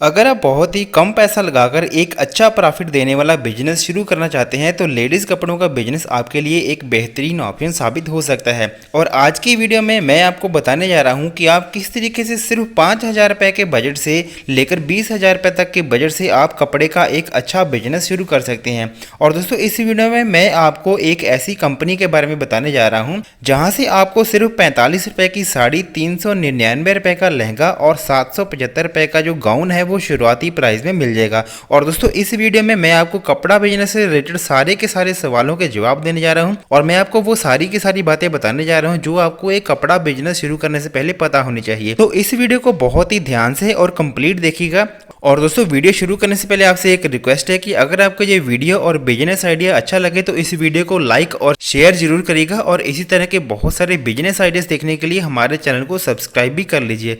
अगर आप बहुत ही कम पैसा लगाकर एक अच्छा प्रॉफिट देने वाला बिजनेस शुरू करना चाहते हैं तो लेडीज़ कपड़ों का बिजनेस आपके लिए एक बेहतरीन ऑप्शन साबित हो सकता है। और आज की वीडियो में मैं आपको बताने जा रहा हूं कि आप किस तरीके से सिर्फ 5,000 रुपये के बजट से लेकर 20,000 रुपये तक के बजट से आप कपड़े का एक अच्छा बिजनेस शुरू कर सकते हैं। और दोस्तों इस वीडियो में मैं आपको एक ऐसी कंपनी के बारे में बताने जा रहा हूँ जहाँ से आपको सिर्फ 45 रुपये की साड़ी, 399 रुपये का लहंगा और 775 रुपये का जो गाउन है वो शुरुआती प्राइस में मिल जाएगा। और दोस्तों इस वीडियो में मैं आपको कपड़ा बिजनेस से रिलेटेड सारे के सारे सवालों के जवाब देने जा रहा हूं और मैं आपको वो सारी की सारी बातें बताने जा रहा हूं जो आपको एक कपड़ा बिजनेस शुरू करने से पहले पता होनी चाहिए। तो इस वीडियो को बहुत ही ध्यान से और कंप्लीट देखिएगा। और दोस्तों वीडियो शुरू करने से पहले आपसे एक रिक्वेस्ट है कि अगर आपको ये वीडियो और बिजनेस आइडिया अच्छा लगे तो इस वीडियो को लाइक और शेयर जरूर करिएगा और इसी तरह के बहुत सारे बिजनेस आइडियाज देखने के लिए हमारे चैनल को सब्सक्राइब भी कर लीजिए।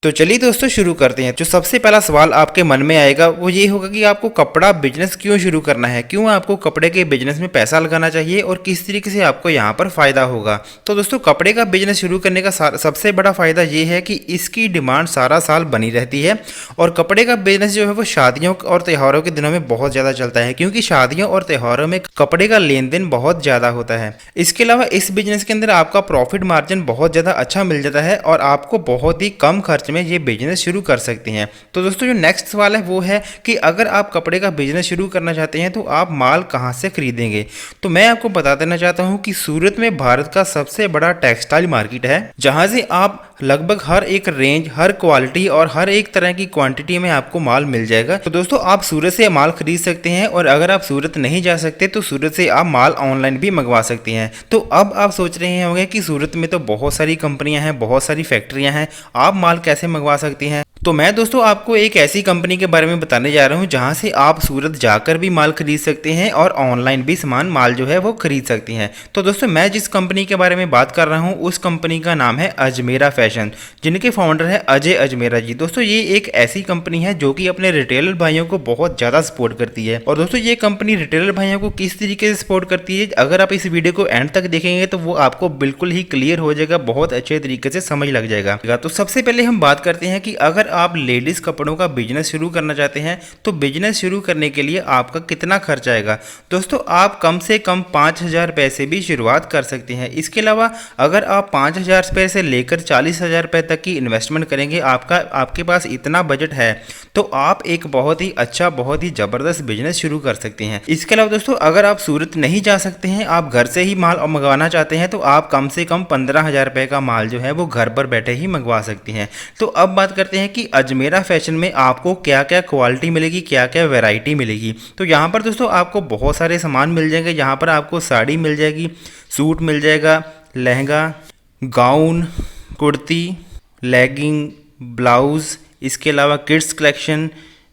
तो चलिए दोस्तों शुरू करते हैं। जो सबसे पहला सवाल आपके मन में आएगा वो ये होगा कि आपको कपड़ा बिजनेस क्यों शुरू करना है, क्यों आपको कपड़े के बिजनेस में पैसा लगाना चाहिए और किस तरीके से आपको यहाँ पर फ़ायदा होगा। तो दोस्तों कपड़े का बिजनेस शुरू करने का सबसे बड़ा फ़ायदा ये है कि इसकी डिमांड सारा साल बनी रहती है और कपड़े का बिजनेस जो है वो शादियों और त्योहारों के दिनों में बहुत ज़्यादा चलता है क्योंकि शादियों और त्योहारों में कपड़े का लेन देन बहुत ज़्यादा होता है। इसके अलावा इस बिजनेस के अंदर आपका प्रॉफिट मार्जिन बहुत ज़्यादा अच्छा मिल जाता है और आपको बहुत ही कम खर्च में ये बिजनेस शुरू कर सकते हैं। तो दोस्तों जो नेक्स्ट सवाल है वो है कि अगर आप कपड़े का बिजनेस शुरू करना चाहते हैं तो आप माल कहां से खरीदेंगे। तो मैं आपको बता देना चाहता हूं कि सूरत में भारत का सबसे बड़ा टेक्सटाइल मार्केट है जहां से आप लगभग हर एक रेंज, हर क्वालिटी और हर एक तरह की क्वांटिटी में आपको माल मिल जाएगा। तो दोस्तों आप सूरत से माल खरीद सकते हैं और अगर आप सूरत नहीं जा सकते तो सूरत से आप माल ऑनलाइन भी मंगवा सकते हैं। तो अब आप सोच रहे होंगे कि सूरत में तो बहुत सारी कंपनियां हैं, बहुत सारी फैक्ट्रियां हैं, आप माल कैसे मंगवा सकती हैं। तो मैं दोस्तों आपको एक ऐसी कंपनी के बारे में बताने जा रहा हूं जहां से आप सूरत जाकर भी माल खरीद सकते हैं और ऑनलाइन भी सामान माल जो है वो खरीद सकते हैं। तो दोस्तों मैं जिस कंपनी के बारे में बात कर रहा हूं उस कंपनी का नाम है अजमेरा फैशन, जिनके फाउंडर है अजय अजमेरा जी। दोस्तों ये एक ऐसी कंपनी है जो कि अपने रिटेलर भाइयों को बहुत ज़्यादा सपोर्ट करती है। और दोस्तों ये कंपनी रिटेलर भाइयों को किस तरीके से सपोर्ट करती है, अगर आप इस वीडियो को एंड तक देखेंगे तो वो आपको बिल्कुल ही क्लियर हो जाएगा, बहुत अच्छे तरीके से समझ लग जाएगा। तो सबसे पहले हम बात करते हैं कि अगर आप लेडीज कपड़ों का बिजनेस शुरू करना चाहते हैं तो बिजनेस शुरू करने के लिए आपका कितना खर्च आएगा। दोस्तों आप कम से कम 5,000 रुपये से भी शुरुआत कर सकते हैं। इसके अलावा अगर आप 5,000 रुपये से लेकर 40,000 रुपये तक की इन्वेस्टमेंट करेंगे, आपके पास इतना बजट है तो आप एक बहुत ही अच्छा, बहुत ही ज़बरदस्त बिजनेस शुरू कर सकते हैं। इसके अलावा दोस्तों अगर आप सूरत नहीं जा सकते हैं, आप घर से ही माल मंगवाना चाहते हैं तो आप कम से कम 15,000 रुपये का माल जो है वो घर पर बैठे ही मंगवा सकते हैं। तो अब बात करते हैं कि अजमेरा फैशन में आपको क्या क्या क्वालिटी मिलेगी, क्या क्या वैरायटी मिलेगी। तो यहाँ पर दोस्तों आपको बहुत सारे सामान मिल जाएंगे। यहाँ पर आपको साड़ी मिल जाएगी, सूट मिल जाएगा, lehenga, gown, kurti, legging, blouse, इसके अलावा kids collection,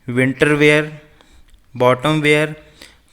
winter wear, bottom wear,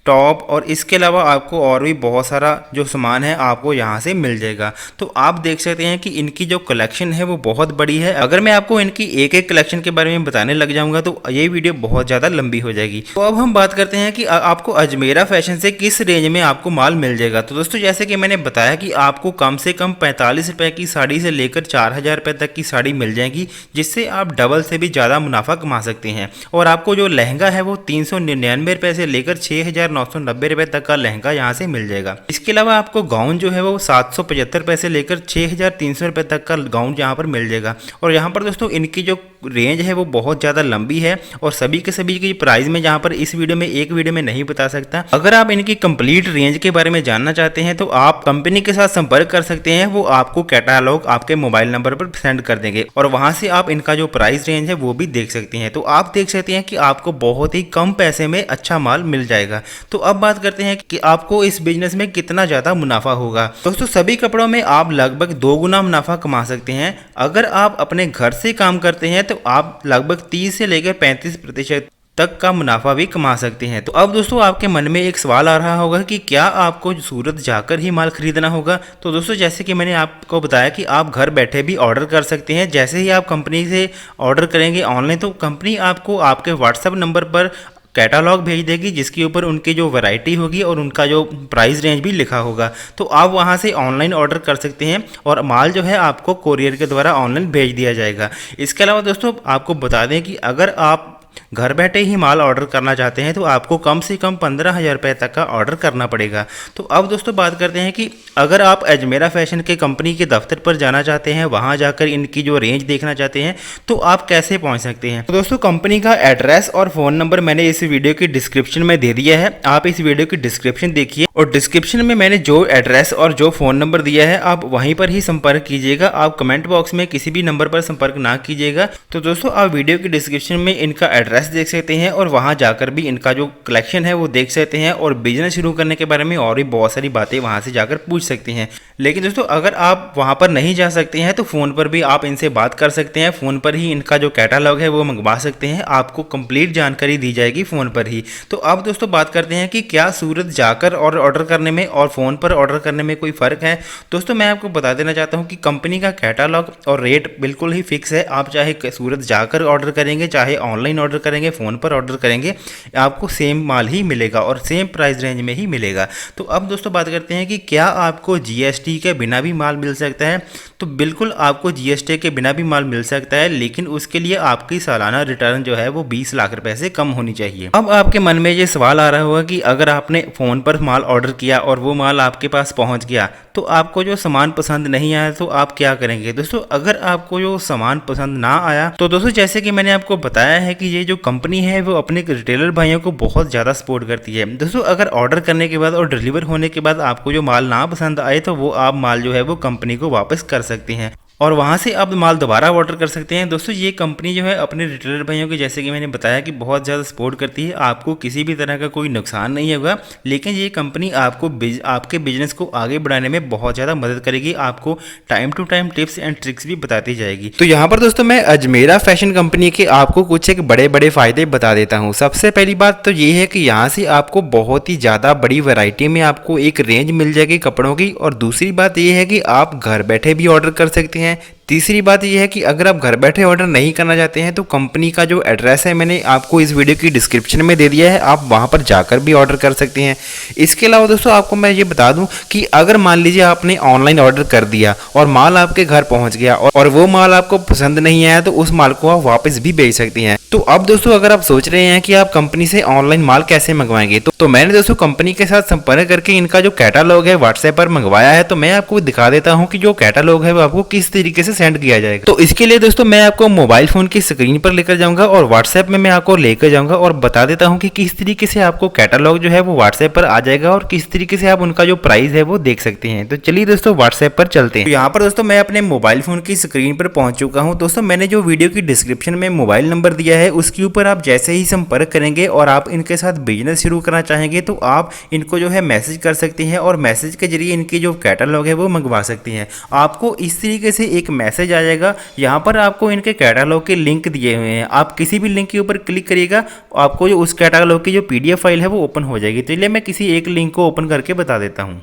top और इसके अलावा आपको और भी बहुत सारा जो सामान है आपको यहाँ से मिल जाएगा। तो आप देख सकते हैं कि इनकी जो कलेक्शन है वो बहुत बड़ी है। अगर मैं आपको इनकी एक एक कलेक्शन के बारे में बताने लग जाऊंगा तो ये वीडियो बहुत ज़्यादा लंबी हो जाएगी। तो अब हम बात करते हैं कि आपको अजमेरा फैशन से किस रेंज में आपको माल मिल जाएगा। तो दोस्तों जैसे कि मैंने बताया कि आपको कम से कम 45 रुपये की साड़ी से लेकर 4,000 रुपये तक की साड़ी मिल जाएगी, जिससे आप डबल से भी ज़्यादा मुनाफा कमा सकते हैं। और आपको जो लहंगा है वो 399 रुपये से लेकर 6,990 रुपये तक का लहंगा यहाँ से मिल जाएगा। इसके अलावा आपको गाउन जो है वो 775 रुपये से लेकर 6,300 रुपये तक का गाउन यहाँ पर मिल जाएगा। और यहाँ पर दोस्तों इनकी जो रेंज है वो बहुत ज़्यादा लंबी है और सभी के सभी की प्राइस में यहाँ पर इस वीडियो में एक वीडियो में नहीं बता सकता। अगर आप इनकी कंप्लीट रेंज के बारे में जानना चाहते हैं तो आप कंपनी के साथ संपर्क कर सकते हैं, वो आपको कैटालॉग आपके मोबाइल नंबर पर सेंड कर देंगे और वहाँ से आप इनका जो प्राइस रेंज है वो भी देख सकते हैं। तो आप देख सकते हैं कि आपको बहुत ही कम पैसे में अच्छा माल मिल जाएगा। तो अब बात करते हैं कि आपको इस बिजनेस में कितना ज़्यादा मुनाफा होगा। दोस्तों सभी कपड़ों में आप लगभग 2 गुना मुनाफा कमा सकते हैं। अगर आप अपने घर से काम करते हैं तो आप लगभग 30 से लेकर 35% तक का मुनाफा भी कमा सकते हैं। तो अब दोस्तों आपके मन में एक सवाल आ रहा होगा कि क्या आपको सूरत जाकर ही माल खरीदना होगा। तो दोस्तों जैसे कि मैंने आपको बताया कि आप घर बैठे भी ऑर्डर कर सकते हैं। जैसे ही आप कंपनी से ऑर्डर करेंगे ऑनलाइन तो कंपनी आपको आपके व्हाट्सएप नंबर पर कैटालॉग भेज देगी जिसके ऊपर उनकी जो वैरायटी होगी और उनका जो प्राइस रेंज भी लिखा होगा। तो आप वहां से ऑनलाइन ऑर्डर कर सकते हैं और माल जो है आपको कोरियर के द्वारा ऑनलाइन भेज दिया जाएगा। इसके अलावा दोस्तों आपको बता दें कि अगर आप घर बैठे ही माल ऑर्डर करना चाहते हैं तो आपको कम से कम 15,000 रुपये तक का ऑर्डर करना पड़ेगा। तो अब दोस्तों बात करते हैं कि अगर आप अजमेरा फैशन के कंपनी के दफ्तर पर जाना चाहते हैं, वहां जाकर इनकी जो रेंज देखना चाहते हैं, तो आप कैसे पहुंच सकते हैं। तो दोस्तों कंपनी का एड्रेस और फ़ोन नंबर मैंने इस वीडियो की डिस्क्रिप्शन में दे दिया है। आप इस वीडियो की डिस्क्रिप्शन देखिए और डिस्क्रिप्शन में मैंने जो एड्रेस और जो फ़ोन नंबर दिया है आप वहीं पर ही संपर्क कीजिएगा। आप कमेंट बॉक्स में किसी भी नंबर पर संपर्क ना कीजिएगा। तो दोस्तों आप वीडियो की डिस्क्रिप्शन में इनका एड्रेस देख सकते हैं और वहां जाकर भी इनका जो कलेक्शन है वो देख सकते हैं और बिजनेस शुरू करने के बारे में और भी बहुत सारी बातें वहां से जाकर पूछ सकते हैं। लेकिन दोस्तों अगर आप वहां पर नहीं जा सकते हैं तो फ़ोन पर भी आप इनसे बात कर सकते हैं। फ़ोन पर ही इनका जो कैटालॉग है वो मंगवा सकते हैं, आपको कंप्लीट जानकारी दी जाएगी फ़ोन पर ही। तो अब दोस्तों बात करते हैं कि क्या सूरत जाकर और ऑर्डर करने में और फ़ोन पर ऑर्डर करने में कोई फ़र्क है। दोस्तों मैं आपको बता देना चाहता हूँ कि कंपनी का कैटालॉग और रेट बिल्कुल ही फिक्स है। आप चाहे सूरत जाकर ऑर्डर करेंगे, चाहे ऑनलाइन ऑर्डर करेंगे, फ़ोन पर ऑर्डर करेंगे, आपको सेम माल ही मिलेगा और सेम प्राइस रेंज में ही मिलेगा। तो अब दोस्तों बात करते हैं कि क्या आपको जीएसटी के बिना भी माल मिल सकता है। तो बिल्कुल आपको जीएसटी के बिना भी माल मिल सकता है, लेकिन उसके लिए आपकी सालाना रिटर्न जो है वो 20 लाख रुपए से कम होनी चाहिए। अब आपके मन में ये सवाल आ रहा होगा कि अगर आपने फ़ोन पर माल ऑर्डर किया और वो माल आपके पास पहुंच गया तो आपको जो सामान पसंद नहीं आया तो आप क्या करेंगे। दोस्तों अगर आपको जो सामान पसंद ना आया तो दोस्तों जैसे कि मैंने आपको बताया है कि ये जो कंपनी है वो अपने रिटेलर भाइयों को बहुत ज़्यादा सपोर्ट करती है। दोस्तों अगर ऑर्डर करने के बाद और डिलीवर होने के बाद आपको जो माल ना पसंद आए तो वो आप माल जो है वो कंपनी को वापस कर सकते हैं और वहाँ से आप माल दोबारा ऑर्डर कर सकते हैं। दोस्तों ये कंपनी जो है अपने रिटेलर भाइयों की जैसे कि मैंने बताया कि बहुत ज़्यादा सपोर्ट करती है, आपको किसी भी तरह का कोई नुकसान नहीं होगा। लेकिन ये कंपनी आपको आपके बिजनेस को आगे बढ़ाने में बहुत ज़्यादा मदद करेगी, आपको time to time tips and tricks भी बताती जाएगी। तो यहाँ पर दोस्तों मैं अजमेरा फैशन कंपनी के आपको कुछ एक बड़े बड़े फ़ायदे बता देता हूँ। सबसे पहली बात तो ये है कि यहाँ से आपको बहुत ही ज़्यादा बड़ी वैरायटी में आपको एक रेंज मिल जाएगी कपड़ों की। और दूसरी बात ये है कि आप घर बैठे भी ऑर्डर कर सकते हैं। तीसरी बात यह है कि अगर आप घर बैठे ऑर्डर नहीं करना चाहते हैं तो कंपनी का जो एड्रेस है मैंने आपको इस वीडियो की डिस्क्रिप्शन में दे दिया है, आप वहां पर जाकर भी ऑर्डर कर सकते हैं। इसके अलावा दोस्तों आपको मैं ये बता दूं कि अगर मान लीजिए आपने ऑनलाइन ऑर्डर कर दिया और माल आपके घर पहुंच गया और वो माल आपको पसंद नहीं आया तो उस माल को आप वापस भी भेज सकते हैं। तो अब दोस्तों अगर आप सोच रहे हैं कि आप कंपनी से ऑनलाइन माल कैसे मंगवाएंगे तो मैंने दोस्तों कंपनी के साथ संपर्क करके इनका जो कैटालॉग है व्हाट्सएप पर मंगवाया है। तो मैं आपको दिखा देता हूँ कि जो कैटालॉग है वो आपको किस तरीके से सेंड किया जाएगा। तो इसके लिए दोस्तों मैं आपको मोबाइल फोन की स्क्रीन पर लेकर जाऊंगा और व्हाट्सएप में मैं आपको लेकर जाऊंगा और बता देता हूं कि किस तरीके से आपको कैटालॉग जो है वो व्हाट्सएप पर आ जाएगा और किस तरीके से आप उनका जो प्राइस है वो देख सकते हैं। तो चलिए दोस्तों व्हाट्सएप पर चलते हैं। तो यहाँ पर दोस्तों मैं अपने मोबाइल फोन की स्क्रीन पर पहुंच चुका हूँ। दोस्तों मैंने जो वीडियो की डिस्क्रिप्शन में मोबाइल नंबर दिया है उसके ऊपर आप जैसे ही संपर्क करेंगे और आप इनके साथ बिजनेस शुरू करना चाहेंगे तो आप इनको जो है मैसेज कर सकते हैं और मैसेज के जरिए इनकी जो कैटालॉग है वो मंगवा सकते हैं। आपको इस तरीके से एक मैसेज आ जाएगा, यहाँ पर आपको इनके कैटालॉग के लिंक दिए हुए हैं, आप किसी भी लिंक के ऊपर क्लिक करिएगा आपको जो उस कैटालॉग की जो पीडीएफ फाइल है वो ओपन हो जाएगी। चलिए मैं किसी एक लिंक को ओपन करके बता देता हूँ।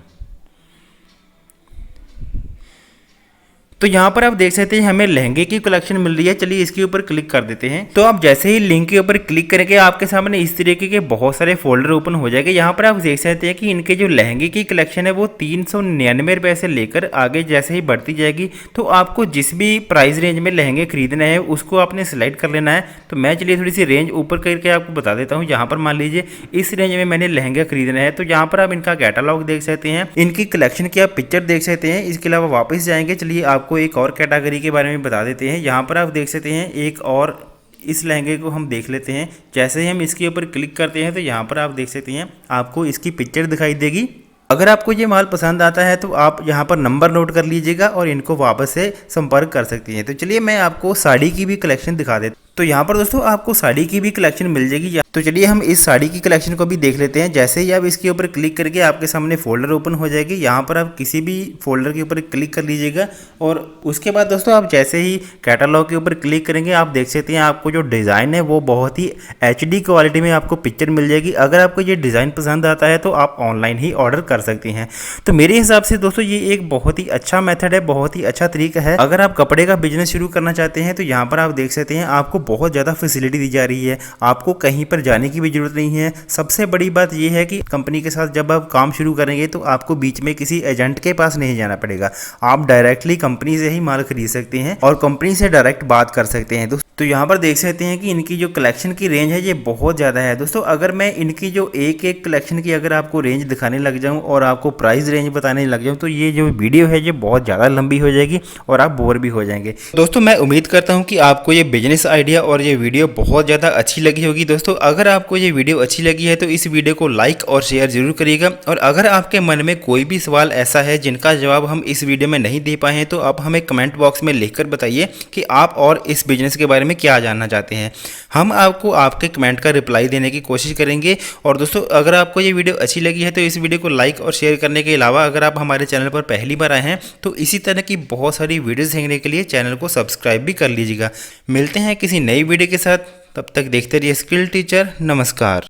तो यहाँ पर आप देख सकते हैं हमें लहंगे की कलेक्शन मिल रही है। चलिए इसके ऊपर क्लिक कर देते हैं। तो आप जैसे ही लिंक के ऊपर क्लिक करेंगे आपके सामने इस तरीके के बहुत सारे फोल्डर ओपन हो जाएंगे। यहाँ पर आप देख सकते हैं कि इनके जो लहंगे की कलेक्शन है वो 399 रुपये से लेकर आगे जैसे ही बढ़ती जाएगी। तो आपको जिस भी प्राइस रेंज में लहंगे खरीदना है उसको आपने सिलेक्ट कर लेना है। तो मैं चलिए थोड़ी सी रेंज ऊपर करके आपको बता देता हूँ। यहाँ पर मान लीजिए इस रेंज में मैंने लहंगा खरीदना है तो यहाँ पर आप इनका कैटालॉग देख सकते हैं, इनकी कलेक्शन की आप पिक्चर देख सकते हैं। इसके अलावा वापस जाएंगे, चलिए आपको एक और कैटेगरी के बारे में बता देते हैं। यहाँ पर आप देख सकते हैं एक और इस लहंगे को हम देख लेते हैं। जैसे ही हम इसके ऊपर क्लिक करते हैं तो यहाँ पर आप देख सकते हैं आपको इसकी पिक्चर दिखाई देगी। अगर आपको ये माल पसंद आता है तो आप यहाँ पर नंबर नोट कर लीजिएगा और इनको वापस से संपर्क कर सकती हैं। तो चलिए मैं आपको साड़ी की भी कलेक्शन दिखा देता हूँ। तो यहाँ पर दोस्तों आपको साड़ी की भी कलेक्शन मिल जाएगी। तो चलिए हम इस साड़ी की कलेक्शन को भी देख लेते हैं। जैसे ही आप इसके ऊपर क्लिक करके आपके सामने फोल्डर ओपन हो जाएगी। यहाँ पर आप किसी भी फोल्डर के ऊपर क्लिक कर लीजिएगा और उसके बाद दोस्तों आप जैसे ही कैटालॉग के ऊपर क्लिक करेंगे आप देख सकते हैं आपको जो डिज़ाइन है वो बहुत ही HD क्वालिटी में आपको पिक्चर मिल जाएगी। अगर आपको ये डिज़ाइन पसंद आता है तो आप ऑनलाइन ही ऑर्डर कर सकते हैं। तो मेरे हिसाब से दोस्तों ये एक बहुत ही अच्छा मेथड है, बहुत ही अच्छा तरीका है। अगर आप कपड़े का बिजनेस शुरू करना चाहते हैं तो यहाँ पर आप देख सकते हैं आपको बहुत ज़्यादा फैसिलिटी दी जा रही है। आपको कहीं पर लेकर जाने की भी जरूरत नहीं है। सबसे बड़ी बात यह है कि कंपनी के साथ जब आप काम शुरू करेंगे तो आपको बीच में किसी एजेंट के पास नहीं जाना पड़ेगा। आप डायरेक्टली कंपनी से ही माल खरीद सकते हैं और कंपनी से डायरेक्ट बात कर सकते हैं। तो यहाँ पर देख सकते हैं कि इनकी जो कलेक्शन की रेंज है ये बहुत ज़्यादा है दोस्तों। अगर मैं इनकी जो एक एक कलेक्शन की अगर आपको रेंज दिखाने लग जाऊँ और आपको प्राइस रेंज बताने लग जाऊँ तो ये जो वीडियो है ये बहुत ज़्यादा लंबी हो जाएगी और आप बोर भी हो जाएंगे। दोस्तों मैं उम्मीद करता हूँ कि आपको ये बिजनेस आइडिया और ये वीडियो बहुत ज़्यादा अच्छी लगी होगी। दोस्तों अगर आपको ये वीडियो अच्छी लगी है तो इस वीडियो को लाइक और शेयर जरूर करिएगा। और अगर आपके मन में कोई भी सवाल ऐसा है जिनका जवाब हम इस वीडियो में नहीं दे पाए हैं तो आप हमें कमेंट बॉक्स में लिखकर बताइए कि आप और इस बिजनेस के बारे में क्या जानना चाहते हैं। हम आपको आपके कमेंट का रिप्लाई देने की कोशिश करेंगे। और दोस्तों अगर आपको ये वीडियो अच्छी लगी है तो इस वीडियो को लाइक और शेयर करने के अलावा अगर आप हमारे चैनल पर पहली बार आए हैं तो इसी तरह की बहुत सारी वीडियोस देखने के लिए चैनल को सब्सक्राइब भी कर लीजिएगा। मिलते हैं किसी नई वीडियो के साथ, तब तक देखते रहिए स्किल टीचर। नमस्कार।